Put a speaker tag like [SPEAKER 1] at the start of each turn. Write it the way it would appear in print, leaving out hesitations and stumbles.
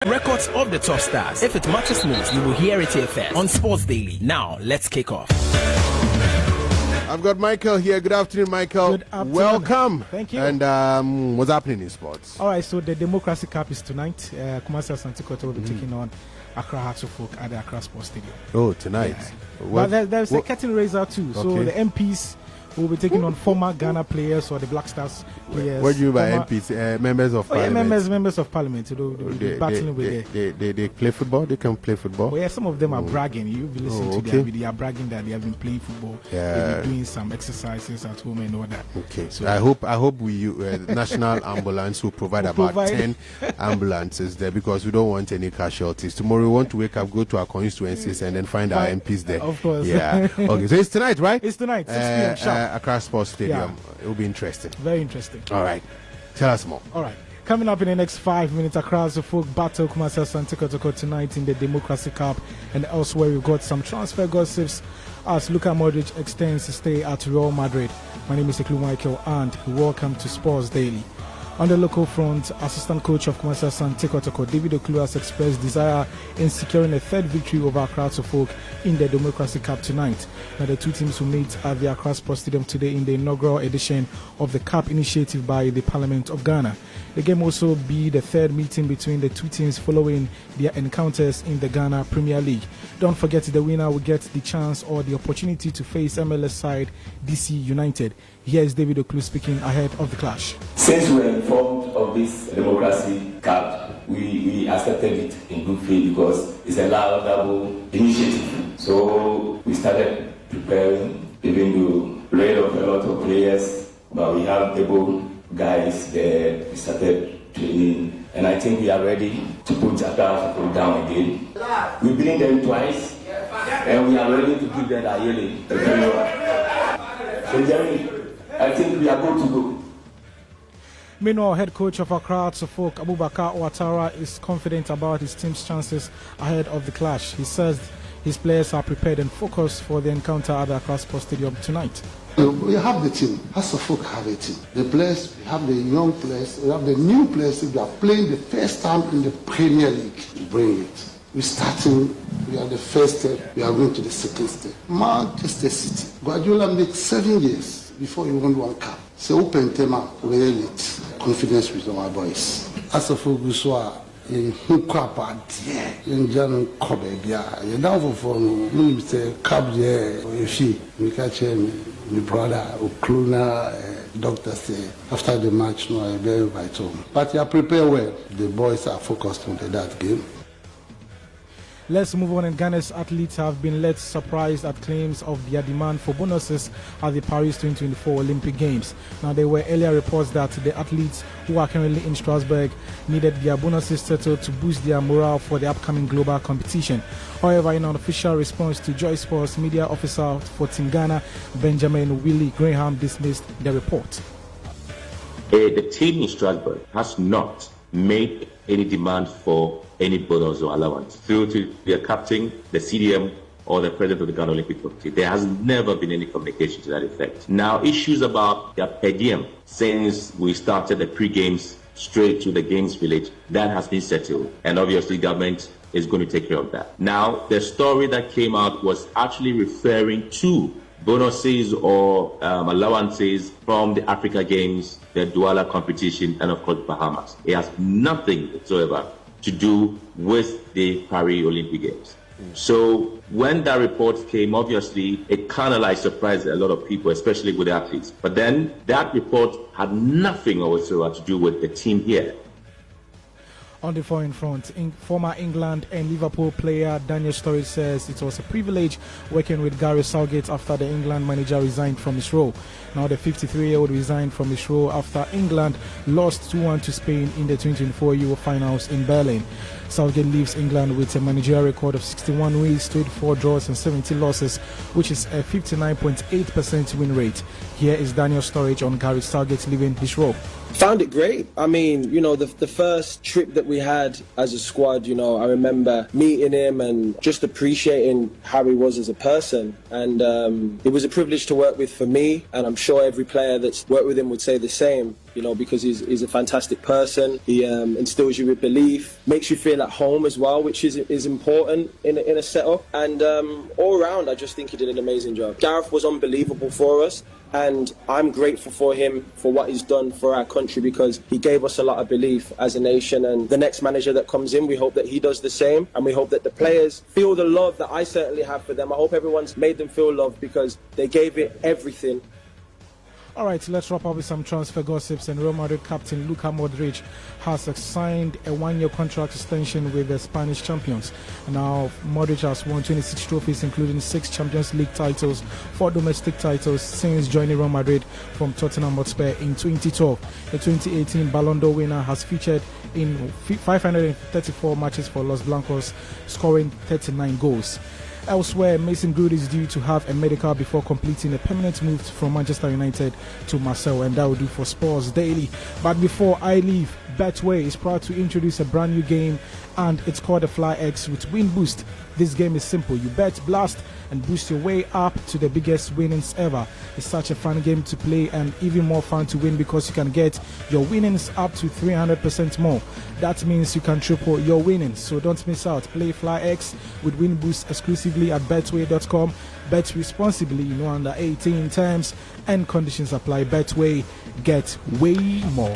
[SPEAKER 1] Records of the top stars. If it matches news, you will hear it here first on Sports Daily. Now, let's kick off.
[SPEAKER 2] I've got Michael here. Good afternoon, Michael.
[SPEAKER 3] Good afternoon.
[SPEAKER 2] Welcome.
[SPEAKER 3] Thank you.
[SPEAKER 2] And what's happening in sports?
[SPEAKER 3] All right, so the Democracy Cup is tonight. Kumasi Asante will be taking on Accra Hearts of Oak at the Accra Sports Stadium.
[SPEAKER 2] Oh, tonight.
[SPEAKER 3] Yeah. But there's a curtain raiser too. Okay. So the MPs will be taking on former Ghana players or the Black Stars players.
[SPEAKER 2] What do you by MPs? Members of Parliament?
[SPEAKER 3] Yeah, members of Parliament. They'll be battling with
[SPEAKER 2] they play football? They can play football?
[SPEAKER 3] Well, yeah, some of them are bragging. You've been listening to them. They are bragging that they have been playing football.
[SPEAKER 2] Yeah.
[SPEAKER 3] They've been doing some exercises at home and all that.
[SPEAKER 2] Okay. So I hope we National Ambulance will provide about 10 ambulances there, because we don't want any casualties. Tomorrow we want to wake up, go to our constituencies and then find our MPs there.
[SPEAKER 3] Of course.
[SPEAKER 2] Yeah. Okay. So it's tonight, right?
[SPEAKER 3] It's tonight, 6 p.m. sharp.
[SPEAKER 2] Accra Sports Stadium. It will be interesting.
[SPEAKER 3] Very interesting.
[SPEAKER 2] All right. Tell us more.
[SPEAKER 3] All right. Coming up in the next 5 minutes, Accra's folk battle Kumasi Asante Kotoko tonight in the Democracy Cup, and elsewhere we've got some transfer gossips as Luka Modric extends his stay at Real Madrid. My name is Ocloo and welcome to Sports Daily. On the local front, assistant coach of Kumasi Asante Kotoko, David Ocloo, has expressed desire in securing a third victory over Accra folk in the Democracy Cup tonight. Now, the two teams will meet at the Accra Sports Stadium today in the inaugural edition of the Cup initiative by the Parliament of Ghana. The game will also be the third meeting between the two teams following their encounters in the Ghana Premier League. Don't forget, the winner will get the chance or the opportunity to face MLS side DC United. Here is David Ocloo speaking ahead of the clash.
[SPEAKER 4] Since we were informed of this Democracy Cup, we accepted it in good faith because it's a laudable initiative. So we started preparing, even though we laid off a lot of players, but we have able guys there. We started training, and I think we are ready to put Accra down again. We beat them twice, and we are ready to give them a yearly. So Jeremy, I think we are good to go.
[SPEAKER 3] Meanwhile, head coach of Accra Folk, Aboubakar Ouattara, is confident about his team's chances ahead of the clash. He says his players are prepared and focused for the encounter at the Accra Sports Stadium tonight.
[SPEAKER 5] We have the team. Folk have a team. The players, we have the young players, we have the new players. If they are playing the first time in the Premier League, bring it. We're starting, we are the first step, we are going to the second step. Manchester City. Guardiola made 7 years before he won one cup. So open tema, really confidence with our boys. As a Fuguswa, in Hukapa, in Jan Kobebia, you down for me, say, Cab, if you catch him, my brother, Ocloo, doctor say, after the match, no, I very right home. But you are prepared well. The boys are focused on that game.
[SPEAKER 3] Let's move on. And Ghana's athletes have been led surprised at claims of their demand for bonuses at the Paris 2024 Olympic Games. Now, there were earlier reports that the athletes who are currently in Strasbourg needed their bonuses settled to boost their morale for the upcoming global competition. However, in an official response to Joy Sports media officer for Team Ghana, Benjamin Willie Graham dismissed the report.
[SPEAKER 6] The team in Strasbourg has not made any demand for any bonus or allowance through to their captain, the CDM, or the president of the Ghana Olympic Committee. There has never been any communication to that effect. Now, issues about their per diem, since we started the pre-games straight to the games village, that has been settled, and obviously government is going to take care of that. Now, the story that came out was actually referring to bonuses or allowances from the Africa Games, the Douala competition, and of course Bahamas. It has nothing whatsoever to do with the Paris Olympic Games. So when that report came, obviously it kind of like surprised a lot of people, especially with the athletes. But then that report had nothing whatsoever to do with the team here.
[SPEAKER 3] On the foreign front, former England and Liverpool player Daniel Sturridge says it was a privilege working with Gareth Southgate after the England manager resigned from his role. Now, the 53-year-old resigned from his role after England lost 2-1 to Spain in the 2024 Euro finals in Berlin. Southgate leaves England with a managerial record of 61 wins, 24 draws and 70 losses, which is a 59.8% win rate. Here is Daniel Sturridge on Gareth Southgate leaving his role.
[SPEAKER 7] Found it great. I mean, you know, the first trip that we had as a squad, you know, I remember meeting him and just appreciating how he was as a person. And it was a privilege to work with for me, and I'm sure every player that's worked with him would say the same. you know, because he's a fantastic person. He instills you with belief, makes you feel at home as well, which is important in a setup. And all around, I just think he did an amazing job. Gareth was unbelievable for us. And I'm grateful for him for what he's done for our country, because he gave us a lot of belief as a nation. And the next manager that comes in, we hope that he does the same. And we hope that the players feel the love that I certainly have for them. I hope everyone's made them feel loved, because they gave it everything.
[SPEAKER 3] All right, let's wrap up with some transfer gossips. And Real Madrid captain Luka Modric has signed a one-year contract extension with the Spanish champions. Now, Modric has won 26 trophies, including 6 Champions League titles, 4 domestic titles since joining Real Madrid from Tottenham Hotspur in 2012. The 2018 Ballon d'Or winner has featured in 534 matches for Los Blancos, scoring 39 goals. Elsewhere, Mason Greenwood is due to have a medical before completing a permanent move from Manchester United to Marseille, and that will do for Sports Daily. But before I leave, Betway is proud to introduce a brand new game, and it's called the Fly X with Win Boost. This game is simple. You bet, blast, and boost your way up to the biggest winnings ever. It's such a fun game to play, and even more fun to win, because you can get your winnings up to 300% more. That means you can triple your winnings. So don't miss out. Play Fly X with Win Boost exclusively at betway.com. Bet responsibly. No under 18. Terms and conditions apply. Betway, get way more.